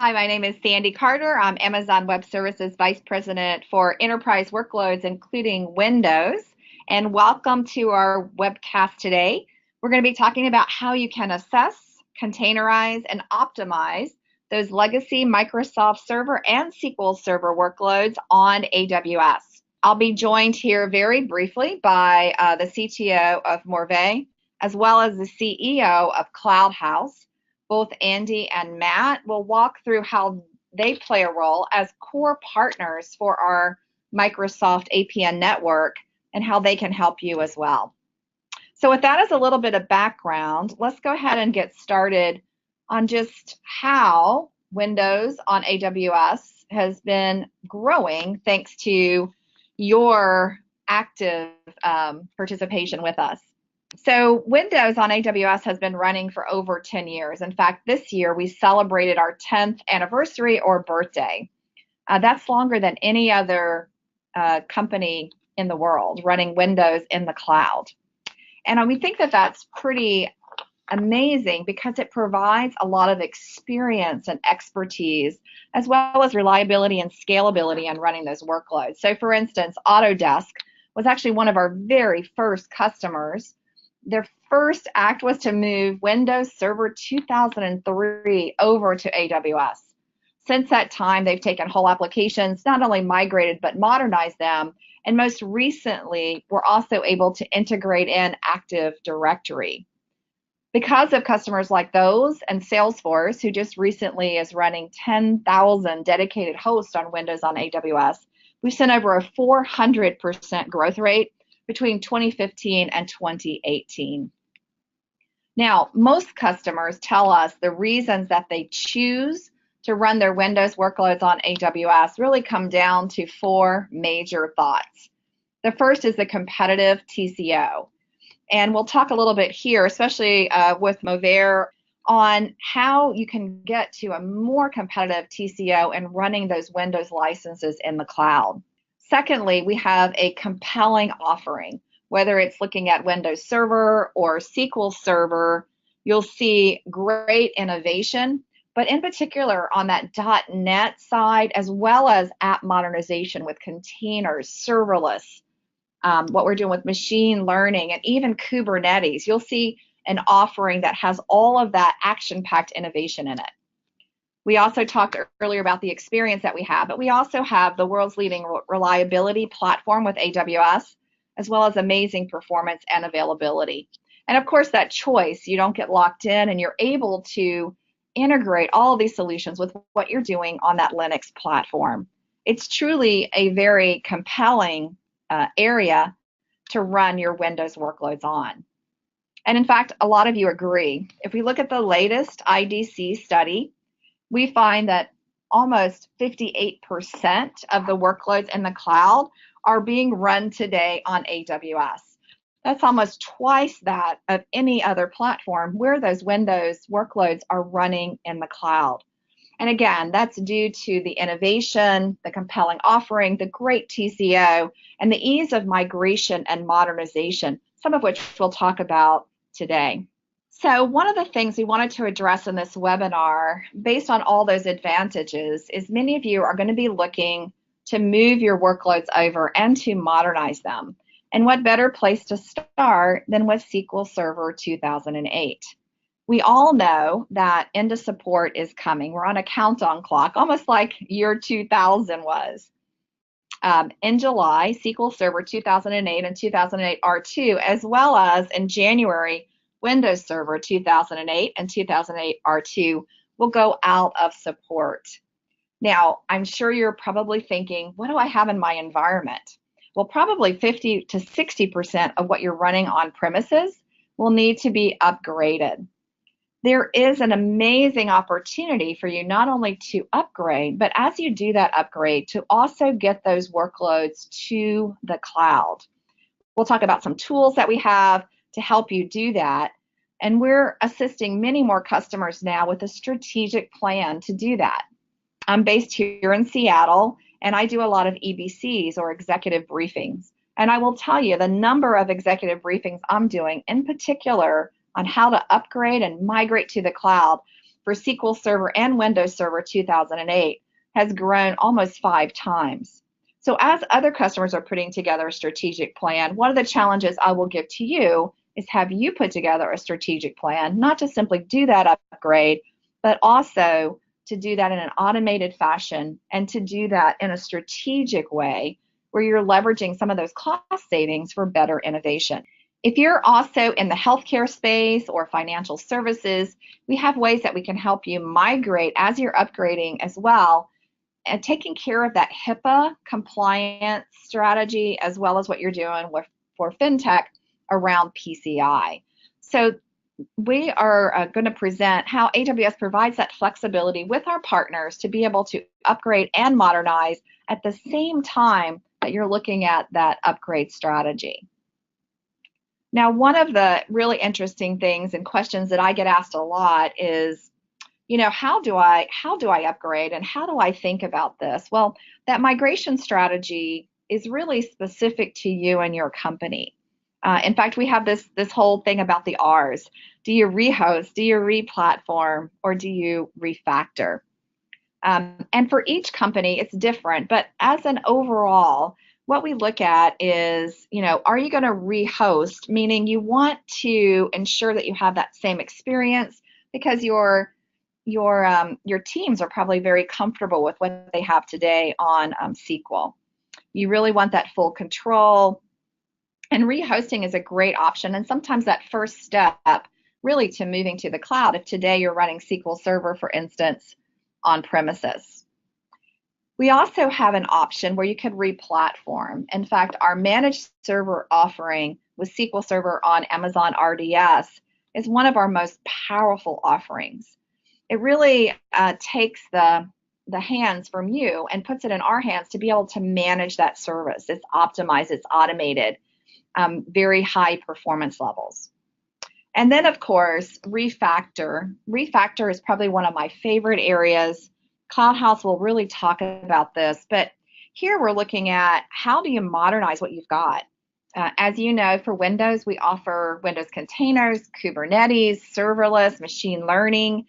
Hi, my name is Sandy Carter. I'm Amazon Web Services Vice President for Enterprise Workloads, including Windows. And welcome to our webcast today. We're going to be talking about how you can assess, containerize, and optimize those legacy Microsoft Server and SQL Server workloads on AWS. I'll be joined here very briefly by the CTO of Movere, as well as the CEO of Cloudhouse. Both Andy and Matt will walk through how they play a role as core partners for our Microsoft APN network and how they can help you as well. So with that as a little bit of background, let's go ahead and get started on just how Windows on AWS has been growing thanks to your active participation with us. So Windows on AWS has been running for over 10 years. In fact, this year we celebrated our 10th anniversary or birthday. That's longer than any other company in the world running Windows in the cloud. And we think that that's pretty amazing because it provides a lot of experience and expertise, as well as reliability and scalability in running those workloads. So for instance, Autodesk was actually one of our very first customers. Their first act was to move Windows Server 2003 over to AWS. Since that time, they've taken whole applications, not only migrated, but modernized them. And most recently, we're also able to integrate in Active Directory. Because of customers like those and Salesforce, who just recently is running 10,000 dedicated hosts on Windows on AWS, we've seen over a 400% growth rate between 2015 and 2018. Now, most customers tell us the reasons that they choose to run their Windows workloads on AWS really come down to four major thoughts. The first is the competitive TCO. And we'll talk a little bit here, especially with Movere, on how you can get to a more competitive TCO in running those Windows licenses in the cloud. Secondly, we have a compelling offering. Whether it's looking at Windows Server or SQL Server, you'll see great innovation, but in particular on that .NET side, as well as app modernization with containers, serverless, what we're doing with machine learning, and even Kubernetes. You'll see an offering that has all of that action-packed innovation in it. We also talked earlier about the experience that we have, but we also have the world's leading reliability platform with AWS, as well as amazing performance and availability. And of course, that choice, you don't get locked in and you're able to integrate all of these solutions with what you're doing on that Linux platform. It's truly a very compelling area to run your Windows workloads on. And in fact, a lot of you agree. If we look at the latest IDC study, we find that almost 58% of the workloads in the cloud are being run today on AWS. That's almost twice that of any other platform where those Windows workloads are running in the cloud. And again, that's due to the innovation, the compelling offering, the great TCO, and the ease of migration and modernization, some of which we'll talk about today. So one of the things we wanted to address in this webinar, based on all those advantages, is many of you are going to be looking to move your workloads over and to modernize them. And what better place to start than with SQL Server 2008? We all know that end of support is coming. We're on a countdown clock, almost like year 2000 was. In July, SQL Server 2008 and 2008 R2, as well as in January, Windows Server 2008 and 2008 R2 will go out of support. Now, I'm sure you're probably thinking, what do I have in my environment? Well, probably 50 to 60% of what you're running on premises will need to be upgraded. There is an amazing opportunity for you not only to upgrade, but as you do that upgrade, to also get those workloads to the cloud. We'll talk about some tools that we have to help you do that. And we're assisting many more customers now with a strategic plan to do that. I'm based here in Seattle, and I do a lot of EBCs or executive briefings. And I will tell you the number of executive briefings I'm doing, in particular on how to upgrade and migrate to the cloud, for SQL Server and Windows Server 2008 has grown almost 5 times. So as other customers are putting together a strategic plan, one of the challenges I will give to you is have you put together a strategic plan, not to simply do that upgrade, but also to do that in an automated fashion and to do that in a strategic way where you're leveraging some of those cost savings for better innovation. If you're also in the healthcare space or financial services, we have ways that we can help you migrate as you're upgrading as well, and taking care of that HIPAA compliance strategy as well as what you're doing for FinTech around PCI. So we are going to present how AWS provides that flexibility with our partners to be able to upgrade and modernize at the same time that you're looking at that upgrade strategy. Now, one of the really interesting things and questions that I get asked a lot is, how do I upgrade and how do I think about this? Well, that migration strategy is really specific to you and your company. In fact, we have this whole thing about the R's. Do you rehost, do you replatform, or do you refactor? And for each company, it's different. But as an overall, what we look at is, are you going to rehost? Meaning you want to ensure that you have that same experience because your teams are probably very comfortable with what they have today on SQL. You really want that full control. And rehosting is a great option, and sometimes that first step really to moving to the cloud, if today you're running SQL Server, for instance, on premises. We also have an option where you could replatform. In fact, our managed server offering with SQL Server on Amazon RDS is one of our most powerful offerings. It really takes the hands from you and puts it in our hands to be able to manage that service. It's optimized, it's automated. Very high performance levels. And then, of course, refactor. Refactor is probably one of my favorite areas. Cloudhouse will really talk about this, but here we're looking at how do you modernize what you've got. As you know, for Windows, we offer Windows containers, Kubernetes, serverless, machine learning,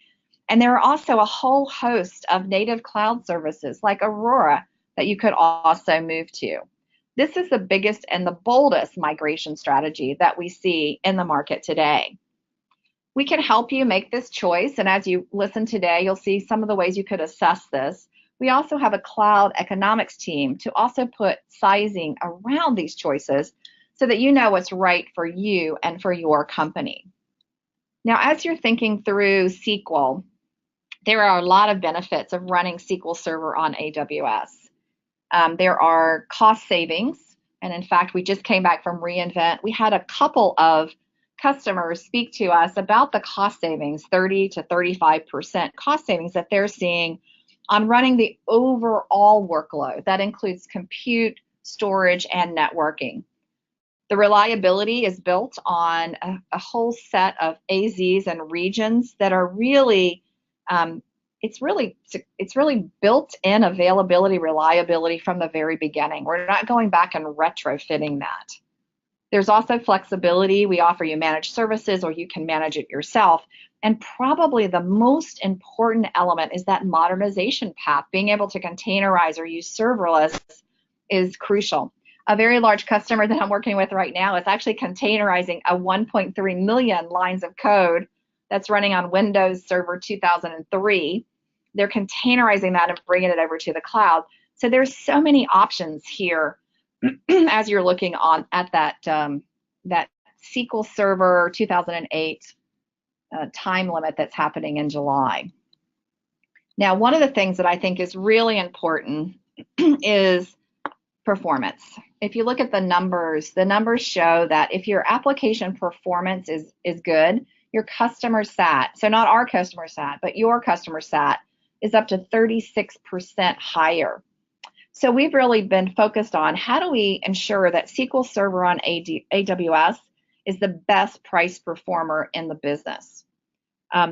and there are also a whole host of native cloud services like Aurora that you could also move to. This is the biggest and the boldest migration strategy that we see in the market today. We can help you make this choice, and as you listen today, you'll see some of the ways you could assess this. We also have a cloud economics team to also put sizing around these choices so that you know what's right for you and for your company. Now, as you're thinking through SQL, there are a lot of benefits of running SQL Server on AWS. There are cost savings, and in fact, we just came back from reInvent. We had a couple of customers speak to us about the cost savings, 30 to 35% cost savings that they're seeing on running the overall workload. That includes compute, storage, and networking. The reliability is built on a whole set of AZs and regions that are really it's really built-in availability, reliability from the very beginning. We're not going back and retrofitting that. There's also flexibility. We offer you managed services, or you can manage it yourself. And probably the most important element is that modernization path. Being able to containerize or use serverless is crucial. A very large customer that I'm working with right now is actually containerizing a 1.3 million lines of code that's running on Windows Server 2003. They're containerizing that and bringing it over to the cloud. So there's so many options here as you're looking on at that SQL Server 2008 time limit that's happening in July. Now, one of the things that I think is really important is performance. If you look at the numbers show that if your application performance is good, your customer sat, so not our customer sat, but your customer sat, is up to 36% higher. So we've really been focused on how do we ensure that SQL Server on AWS is the best price performer in the business.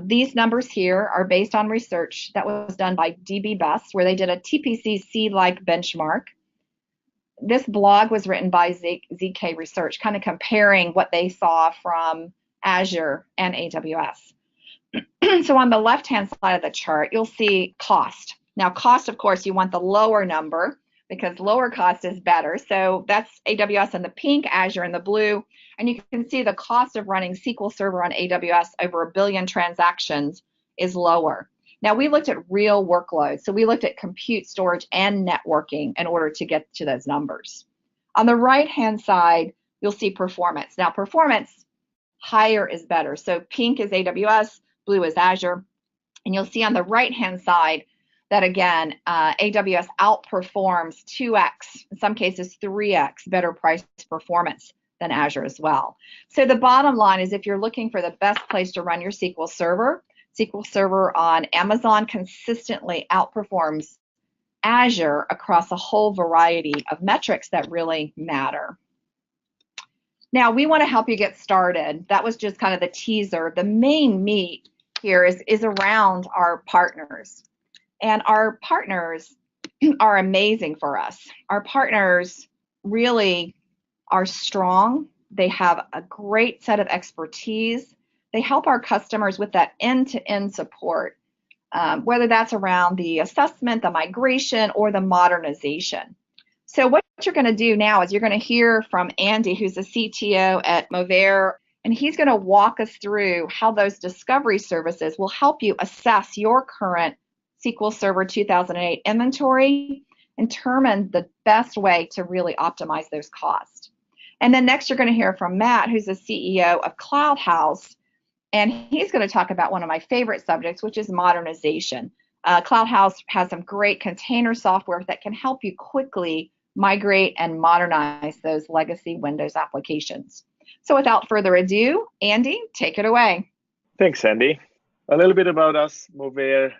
These numbers here are based on research that was done by DBBest, where they did a TPC-like benchmark. This blog was written by ZK Research, kind of comparing what they saw from Azure and AWS. So on the left-hand side of the chart, you'll see cost. Now, cost, of course, you want the lower number because lower cost is better. So that's AWS in the pink, Azure in the blue. And you can see the cost of running SQL Server on AWS over 1 billion transactions is lower. Now, we looked at real workloads. So we looked at compute, storage, and networking in order to get to those numbers. On the right-hand side, you'll see performance. Now, performance, higher is better. So pink is AWS, blue is Azure. And you'll see on the right-hand side that, again, AWS outperforms 2x, in some cases 3x, better price performance than Azure as well. So the bottom line is if you're looking for the best place to run your SQL Server on Amazon consistently outperforms Azure across a whole variety of metrics that really matter. Now, we want to help you get started. That was just kind of the teaser. The main meat here is around our partners. And our partners are amazing for us. Our partners really are strong. They have a great set of expertise. They help our customers with that end-to-end support, whether that's around the assessment, the migration, or the modernization. So what you're going to do now is you're going to hear from Andy, who's the CTO at Movere, and he's going to walk us through how those discovery services will help you assess your current SQL Server 2008 inventory and determine the best way to really optimize those costs. And then next you're going to hear from Matt, who's the CEO of Cloudhouse, and he's going to talk about one of my favorite subjects, which is modernization. Cloudhouse has some great container software that can help you quickly migrate and modernize those legacy Windows applications. So without further ado, Andy, take it away. Thanks, Sandy. A little bit about us, Movere.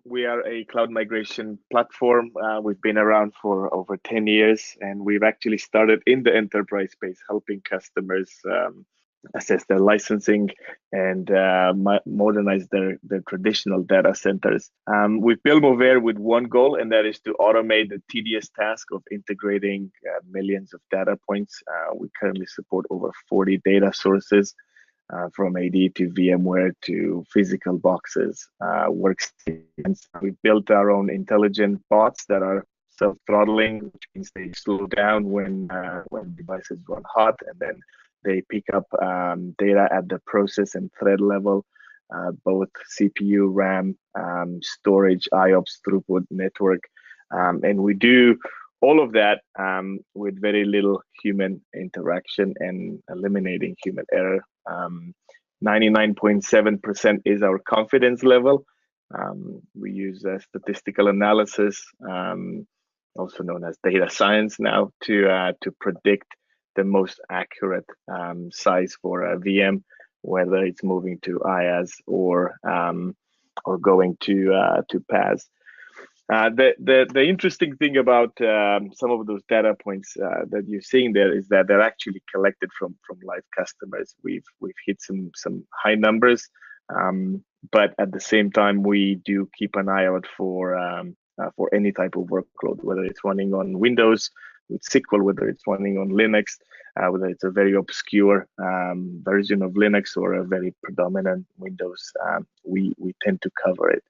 We are a cloud migration platform. We've been around for over 10 years, and we've actually started in the enterprise space, helping customers assess their licensing and modernize their traditional data centers. We've built Movere with one goal, and that is to automate the tedious task of integrating millions of data points. We currently support over 40 data sources, from AD to VMware to physical boxes, workstations. We built our own intelligent bots that are self-throttling, which means they slow down when devices run hot, and then they pick up data at the process and thread level, both CPU, RAM, storage, IOPS, throughput, network. And we do all of that with very little human interaction and eliminating human error. 99.7% is our confidence level. We use statistical analysis, also known as data science now, to predict the most accurate size for a VM, whether it's moving to IaaS or going to PaaS. The interesting thing about some of those data points that you're seeing there is that they're actually collected from live customers. We've hit some high numbers, but at the same time we do keep an eye out for any type of workload, whether it's running on Windows with SQL, whether it's running on Linux, whether it's a very obscure version of Linux or a very predominant Windows. We tend to cover it.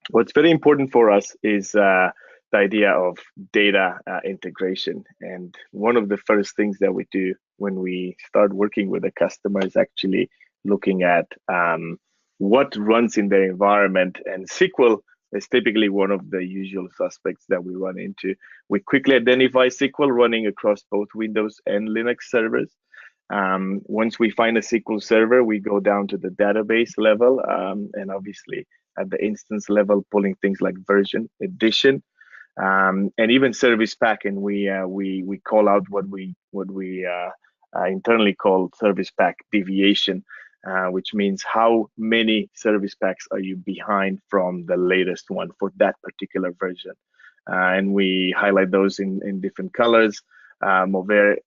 What's very important for us is the idea of data integration. And one of the first things that we do when we start working with a customer is actually looking at what runs in their environment. And SQL is typically one of the usual suspects that we run into. We quickly identify SQL running across both Windows and Linux servers. Once we find a SQL server, we go down to the database level, and obviously at the instance level, pulling things like version, edition, and even service pack. And we call out what we internally call service pack deviation, which means how many service packs are you behind from the latest one for that particular version. And we highlight those in different colors. Movere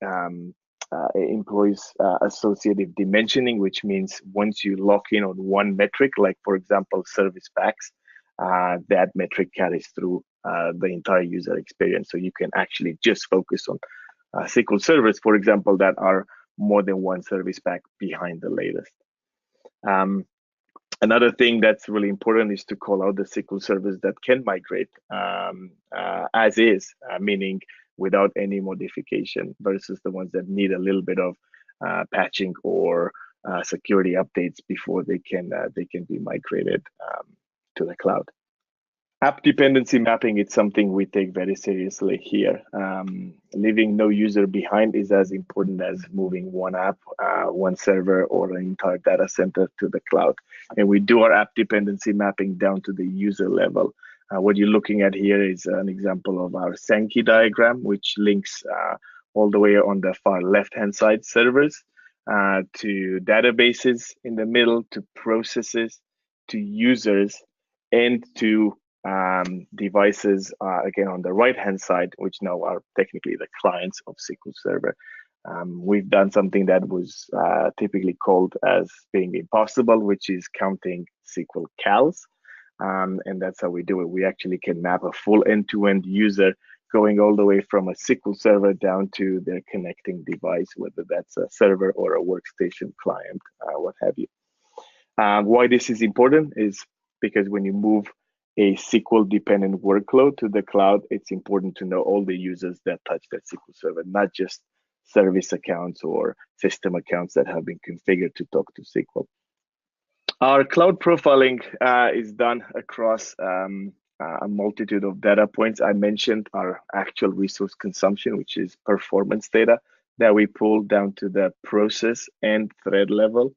employs associative dimensioning, which means once you lock in on one metric, like for example, service packs, that metric carries through the entire user experience. So you can actually just focus on SQL servers, for example, that are more than one service pack behind the latest. Another thing that's really important is to call out the SQL servers that can migrate as is, meaning without any modification, versus the ones that need a little bit of patching or security updates before they can be migrated to the cloud. App dependency mapping is something we take very seriously here. Leaving no user behind is as important as moving one app, one server, or an entire data center to the cloud. And we do our app dependency mapping down to the user level. What you're looking at here is an example of our Sankey diagram, which links all the way on the far left-hand side servers to databases in the middle, to processes, to users, and to devices again on the right hand side, which now are technically the clients of SQL Server. We've done something that was typically called as being impossible, which is counting SQL cals. And that's how we do it. We actually can map a full end-to-end user going all the way from a SQL Server down to their connecting device, whether that's a server or a workstation client, what have you. Why this is important is because when you move a SQL dependent workload to the cloud, it's important to know all the users that touch that SQL Server, not just service accounts or system accounts that have been configured to talk to SQL. Our cloud profiling is done across a multitude of data points. I mentioned our actual resource consumption, which is performance data that we pull down to the process and thread level.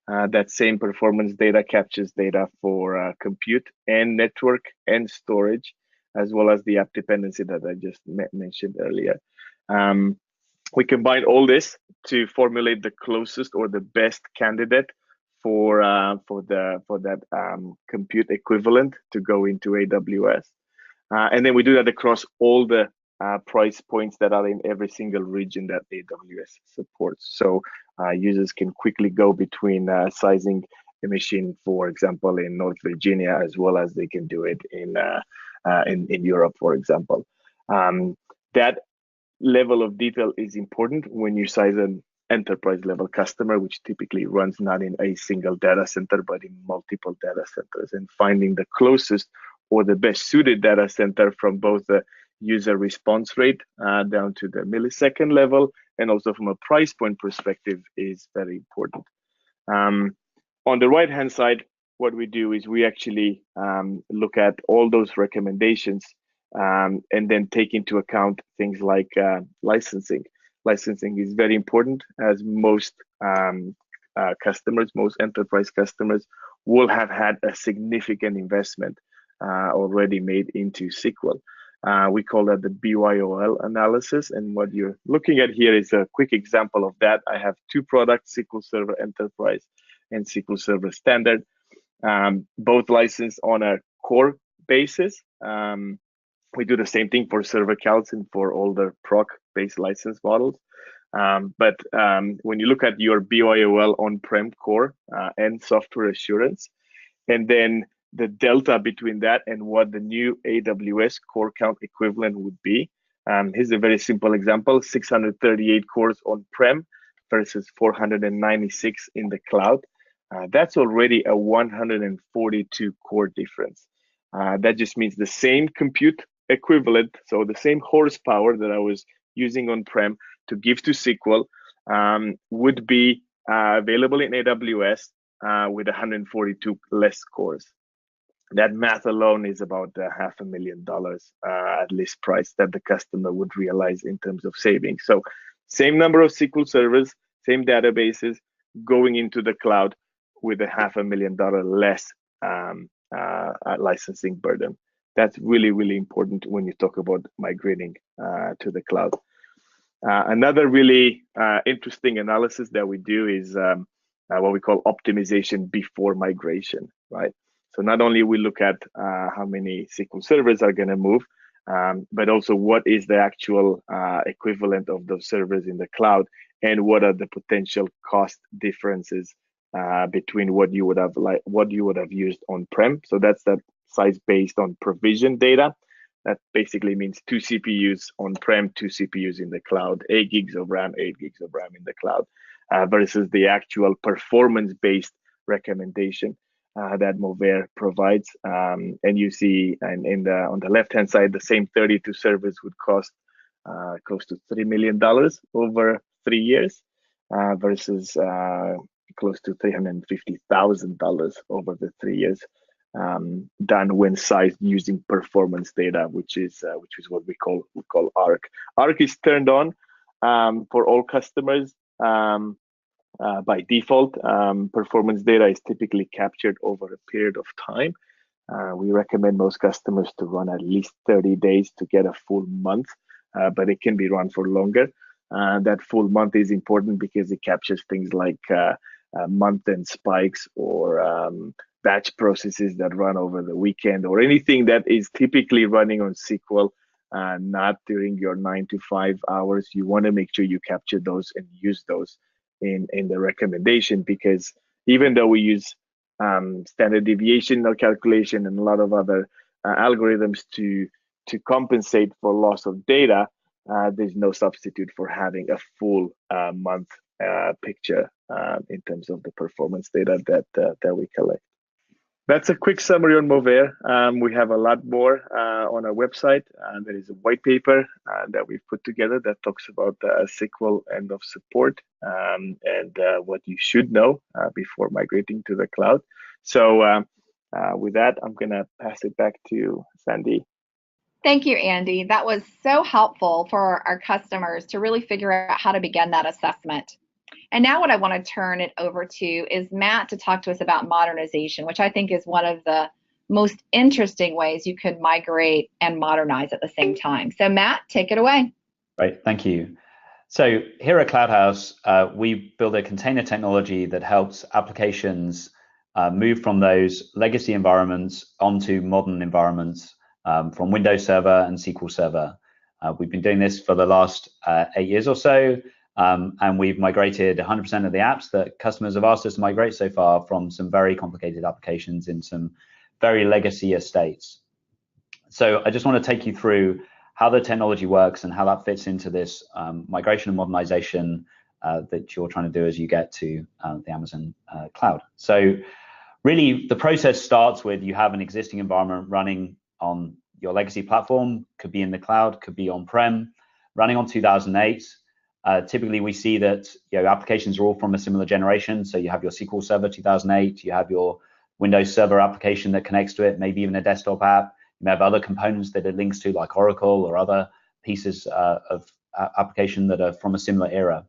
That same performance data captures data for compute and network and storage, as well as the app dependency that I just mentioned earlier. We combine all this to formulate the closest or the best candidate for that compute equivalent to go into AWS, and then we do that across all the price points that are in every single region that AWS supports. So users can quickly go between sizing a machine, for example, in North Virginia, as well as they can do it in Europe, for example. That level of detail is important when you size an enterprise level customer, which typically runs not in a single data center, but in multiple data centers, and finding the closest or the best suited data center from both the user response rate down to the millisecond level, and also from a price point perspective is very important. On the right hand side, what we do is we actually look at all those recommendations and then take into account things like licensing. Licensing is very important, as most customers, most enterprise customers, will have had a significant investment already made into SQL. We call that the BYOL analysis. And what you're looking at here is a quick example of that. I have two products, SQL Server Enterprise and SQL Server Standard, both licensed on a core basis. We do the same thing for server accounts and for all the proc-based license models. But when you look at your BYOL on-prem core and software assurance, and then the delta between that and what the new AWS core count equivalent would be. Here's a very simple example: 638 cores on-prem versus 496 in the cloud. That's already a 142 core difference. That just means the same compute equivalent, so the same horsepower that I was using on-prem to give to SQL would be available in AWS with 142 less cores. That math alone is about $500,000 at list price that the customer would realize in terms of savings. So same number of SQL servers, same databases going into the cloud with a $500,000 less licensing burden. That's really, really important when you talk about migrating to the cloud. Another really interesting analysis that we do is what we call optimization before migration, right? So not only we look at how many SQL servers are going to move, but also what is the actual equivalent of those servers in the cloud, and what are the potential cost differences between what you would have used on-prem. So that's that size based on provision data. That basically means 2 CPUs on-prem, 2 CPUs in the cloud, 8 gigs of RAM, 8 gigs of RAM in the cloud, versus the actual performance-based recommendation. that Movere provides. And you see, and on the left-hand side, the same 32 servers would cost close to $3 million over 3 years, versus close to $350,000 over the 3 years, done when sized using performance data, which is what we call ARC. ARC is turned on for all customers. By default, performance data is typically captured over a period of time. We recommend most customers to run at least 30 days to get a full month, but it can be run for longer. That full month is important because it captures things like month-end spikes or batch processes that run over the weekend, or anything that is typically running on SQL, not during your 9 to 5 hours. You want to make sure you capture those and use those in the recommendation, because even though we use standard deviation calculation and a lot of other algorithms to compensate for loss of data, there's no substitute for having a full month picture in terms of the performance data that we collect. That's a quick summary on Movere. We have a lot more on our website. There is a white paper that we've put together that talks about the SQL end of support and what you should know before migrating to the cloud. So with that, I'm going to pass it back to Sandy. Thank you, Andy. That was so helpful for our customers to really figure out how to begin that assessment. And now what I want to turn it over to is Matt to talk to us about modernization, which I think is one of the most interesting ways you could migrate and modernize at the same time. So Matt, take it away. Right, thank you. So here at Cloudhouse, we build a container technology that helps applications move from those legacy environments onto modern environments from Windows Server and SQL Server. We've been doing this for the last 8 years or so. And we've migrated 100% of the apps that customers have asked us to migrate so far from some very complicated applications in some very legacy estates. So I just want to take you through how the technology works and how that fits into this migration and modernization that you're trying to do as you get to the Amazon cloud. So really, the process starts with you have an existing environment running on your legacy platform, could be in the cloud, could be on-prem, running on 2008. Typically, we see that applications are all from a similar generation. So you have your SQL Server 2008, you have your Windows Server application that connects to it, maybe even a desktop app. You may have other components that it links to, like Oracle or other pieces of application that are from a similar era.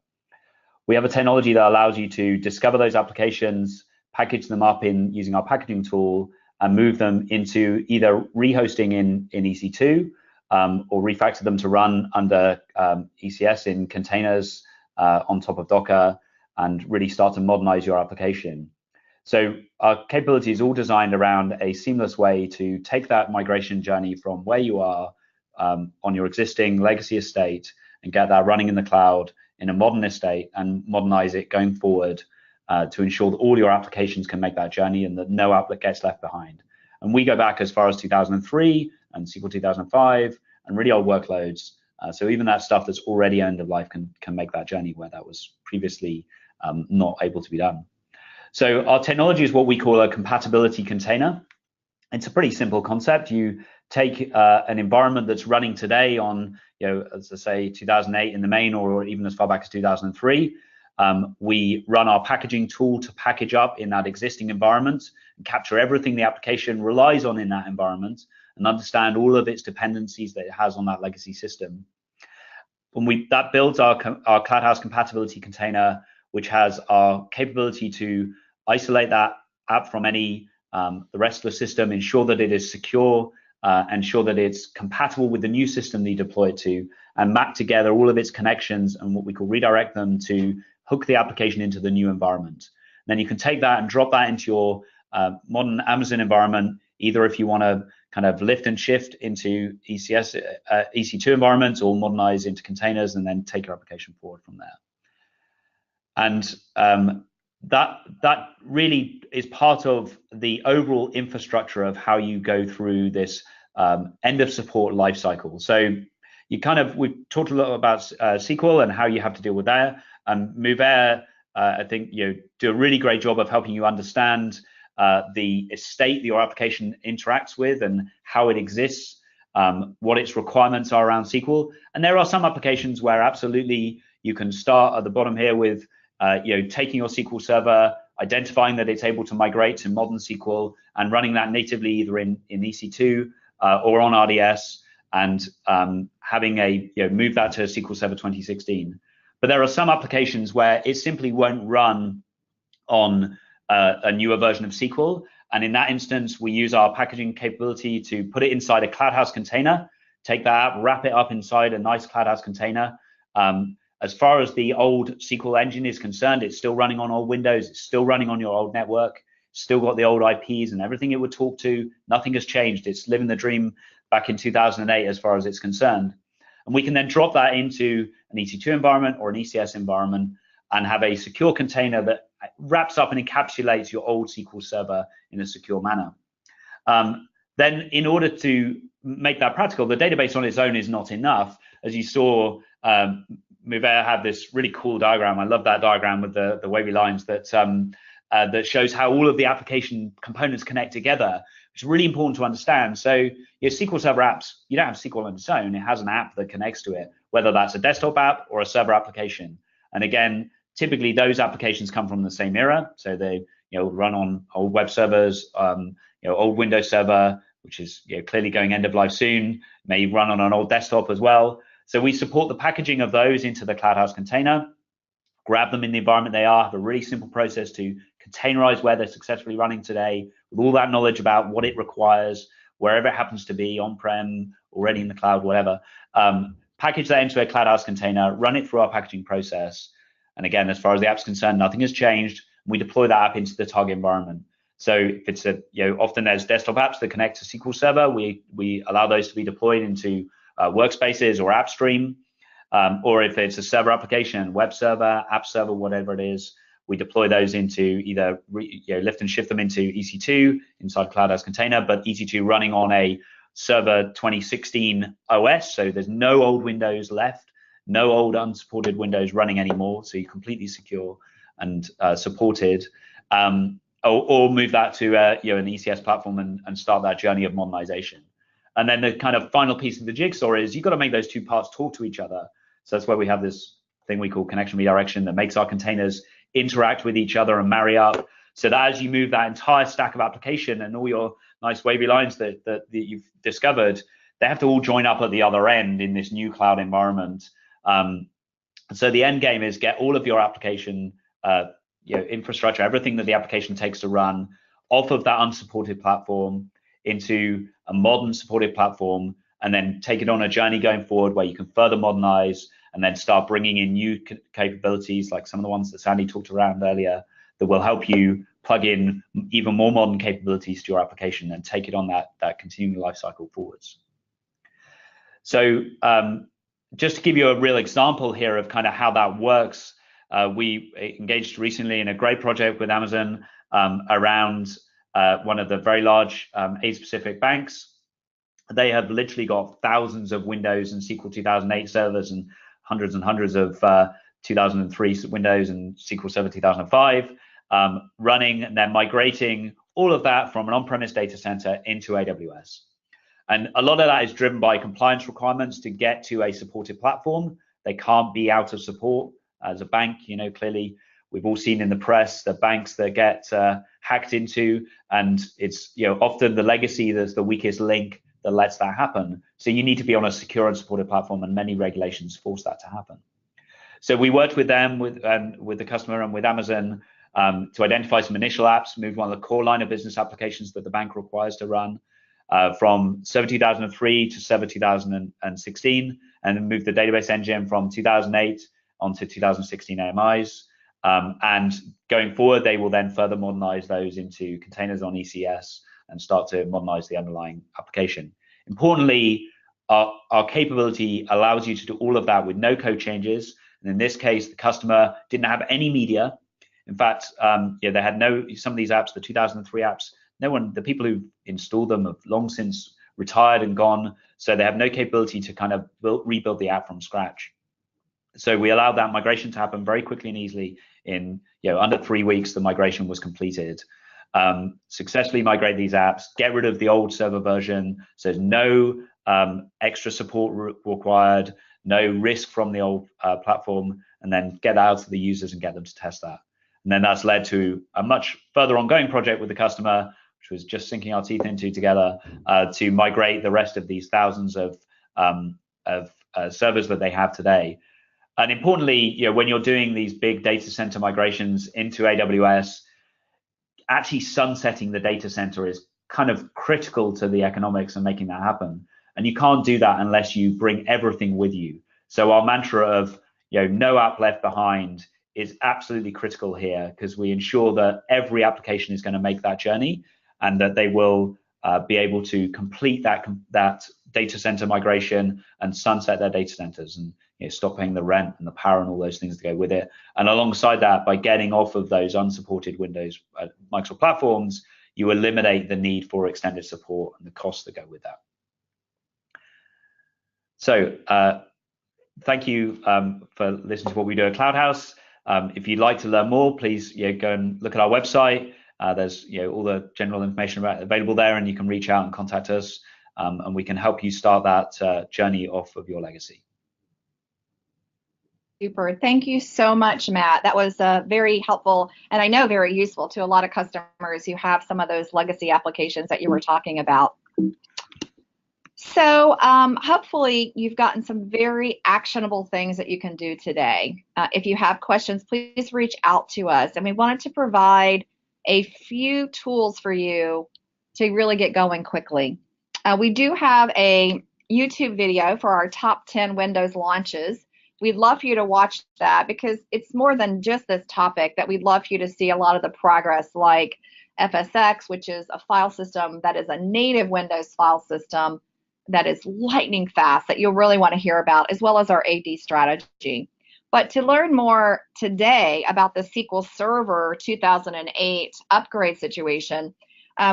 We have a technology that allows you to discover those applications, package them up using our packaging tool, and move them into either rehosting in EC2, or refactor them to run under ECS in containers on top of Docker, and really start to modernize your application. So our capability is all designed around a seamless way to take that migration journey from where you are on your existing legacy estate and get that running in the cloud in a modern estate and modernize it going forward to ensure that all your applications can make that journey and that no applet gets left behind. And we go back as far as 2003 and SQL 2005 and really old workloads. So even that stuff that's already end of life can make that journey where that was previously not able to be done. So our technology is what we call a compatibility container. It's a pretty simple concept. You take an environment that's running today on, as I say, 2008 in the main, or even as far back as 2003. We run our packaging tool to package up in that existing environment and capture everything the application relies on in that environment and understand all of its dependencies that it has on that legacy system. That builds our Cloudhouse compatibility container, which has our capability to isolate that app from the rest of the system, ensure that it is secure, ensure that it's compatible with the new system that you deploy it to, and map together all of its connections and what we call redirect them to hook the application into the new environment. And then you can take that and drop that into your modern Amazon environment, either if you want to kind of lift and shift into EC2 environments or modernize into containers and then take your application forward from there. And that really is part of the overall infrastructure of how you go through this end of support lifecycle. So we've talked a lot about SQL and how you have to deal with that. And Movere, I think, do a really great job of helping you understand the estate that your application interacts with and how it exists, what its requirements are around SQL. And there are some applications where absolutely you can start at the bottom here with taking your SQL Server, identifying that it's able to migrate to modern SQL and running that natively either in EC2 or on RDS, and having move that to SQL Server 2016. But there are some applications where it simply won't run on a newer version of SQL. And in that instance, we use our packaging capability to put it inside a Cloudhouse container, take that app, wrap it up inside a nice Cloudhouse container. As far as the old SQL engine is concerned, it's still running on old Windows, it's still running on your old network, still got the old IPs and everything it would talk to. Nothing has changed. It's living the dream back in 2008 as far as it's concerned. And we can then drop that into an EC2 environment or an ECS environment and have a secure container that wraps up and encapsulates your old SQL Server in a secure manner. Then in order to make that practical, the database on its own is not enough. As you saw, Movere had this really cool diagram. I love that diagram with the wavy lines that shows how all of the application components connect together, which is really important to understand. So your SQL Server apps, you don't have SQL on its own. It has an app that connects to it, whether that's a desktop app or a server application. And again, typically those applications come from the same era. So they run on old web servers, old Windows Server, which is clearly going end of life soon, may run on an old desktop as well. So we support the packaging of those into the Cloudhouse container, grab them in the environment they are, have a really simple process to containerize where they're successfully running today, with all that knowledge about what it requires, wherever it happens to be, on-prem, already in the cloud, whatever. Package that into a Cloudhouse container, run it through our packaging process. And again, as far as the app's concerned, nothing has changed. We deploy that app into the target environment. So if it's often there's desktop apps that connect to SQL Server, we allow those to be deployed into workspaces or AppStream, or if it's a server application, web server, app server, whatever it is, we deploy those into either lift and shift them into EC2 inside Cloudhouse container, but EC2 running on a Server 2016 OS, so there's no old Windows left, no old unsupported Windows running anymore, so you're completely secure and supported. Or move that to an ECS platform and start that journey of modernization. And then the kind of final piece of the jigsaw is you've got to make those two parts talk to each other. So that's where we have this thing we call connection redirection that makes our containers interact with each other and marry up. So that as you move that entire stack of application and all your nice wavy lines that you've discovered, they have to all join up at the other end in this new cloud environment. So the end game is get all of your application infrastructure, everything that the application takes to run, off of that unsupported platform into a modern supported platform, and then take it on a journey going forward where you can further modernize and then start bringing in new capabilities like some of the ones that Sandy talked around earlier that will help you plug in even more modern capabilities to your application and take it on that continuing life cycle forwards. So just to give you a real example here of kind of how that works, we engaged recently in a great project with Amazon around one of the very large Asia-Pacific banks. They have literally got thousands of Windows and SQL 2008 servers and hundreds of 2003 Windows and SQL Server 2005 running, and they're migrating all of that from an on-premise data center into AWS. And a lot of that is driven by compliance requirements to get to a supported platform. They can't be out of support. As a bank, clearly we've all seen in the press the banks that get hacked into, and it's often the legacy that's the weakest link that lets that happen. So you need to be on a secure and supported platform, and many regulations force that to happen. So we worked with them, with the customer and with Amazon to identify some initial apps, moved one of the core line of business applications that the bank requires to run from Server 2003 to Server 2016, and then moved the database engine from 2008 onto 2016 AMIs. And going forward, they will then further modernize those into containers on ECS and start to modernize the underlying application. Importantly, our capability allows you to do all of that with no code changes. And in this case, the customer didn't have any media. In fact, they had some of these apps, the 2003 apps, the people who installed them have long since retired and gone. So they have no capability to kind of rebuild the app from scratch. So we allowed that migration to happen very quickly and easily. In under 3 weeks, the migration was completed. successfully migrate these apps, get rid of the old server version, so there's no extra support required, no risk from the old platform, and then get out to the users and get them to test that. And then that's led to a much further ongoing project with the customer, which was just sinking our teeth into together to migrate the rest of these thousands of servers that they have today. And importantly, when you're doing these big data center migrations into AWS, actually sunsetting the data center is kind of critical to the economics and making that happen. And you can't do that unless you bring everything with you. So our mantra of no app left behind is absolutely critical here, because we ensure that every application is going to make that journey and that they will be able to complete that data center migration and sunset their data centers and stop paying the rent and the power and all those things that go with it. And alongside that, by getting off of those unsupported Windows Microsoft platforms, you eliminate the need for extended support and the costs that go with that. So thank you for listening to what we do at Cloudhouse. If you'd like to learn more, please go and look at our website. There's all the general information available there, and you can reach out and contact us, and we can help you start that journey off of your legacy. Super. Thank you so much, Matt. That was very helpful, and I know very useful to a lot of customers who have some of those legacy applications that you were talking about. So hopefully you've gotten some very actionable things that you can do today. If you have questions, please reach out to us. And we wanted to provide a few tools for you to really get going quickly. We do have a YouTube video for our top 10 Windows launches. We'd love for you to watch that, because it's more than just this topic, that we'd love for you to see a lot of the progress, like FSX, which is a file system that is a native Windows file system that is lightning fast, that you'll really want to hear about, as well as our AD strategy. But to learn more today about the SQL Server 2008 upgrade situation,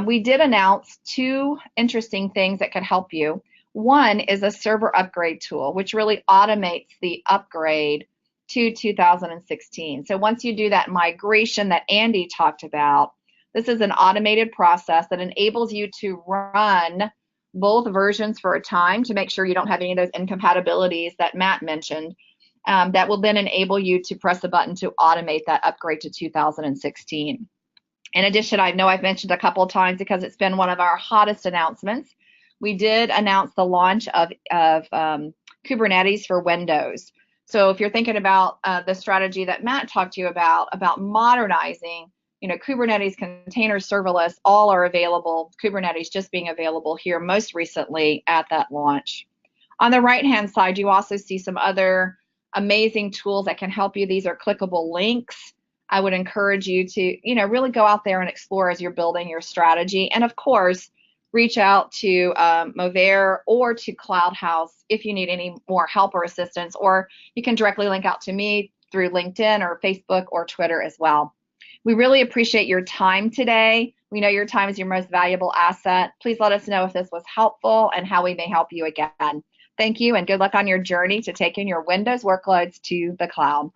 we did announce two interesting things that could help you. One is a server upgrade tool, which really automates the upgrade to 2016. So once you do that migration that Andy talked about, this is an automated process that enables you to run both versions for a time to make sure you don't have any of those incompatibilities that Matt mentioned. That will then enable you to press a button to automate that upgrade to 2016. In addition, I know I've mentioned a couple of times, because it's been one of our hottest announcements, we did announce the launch of Kubernetes for Windows. So if you're thinking about the strategy that Matt talked to you about modernizing, Kubernetes, container, serverless, all are available. Kubernetes just being available here most recently at that launch. On the right-hand side, you also see some other amazing tools that can help you. These are clickable links. I would encourage you to, really go out there and explore as you're building your strategy. And of course, reach out to Movere or to Cloudhouse if you need any more help or assistance, or you can directly link out to me through LinkedIn or Facebook or Twitter as well. We really appreciate your time today. We know your time is your most valuable asset. Please let us know if this was helpful and how we may help you again. Thank you, and good luck on your journey to taking your Windows workloads to the cloud.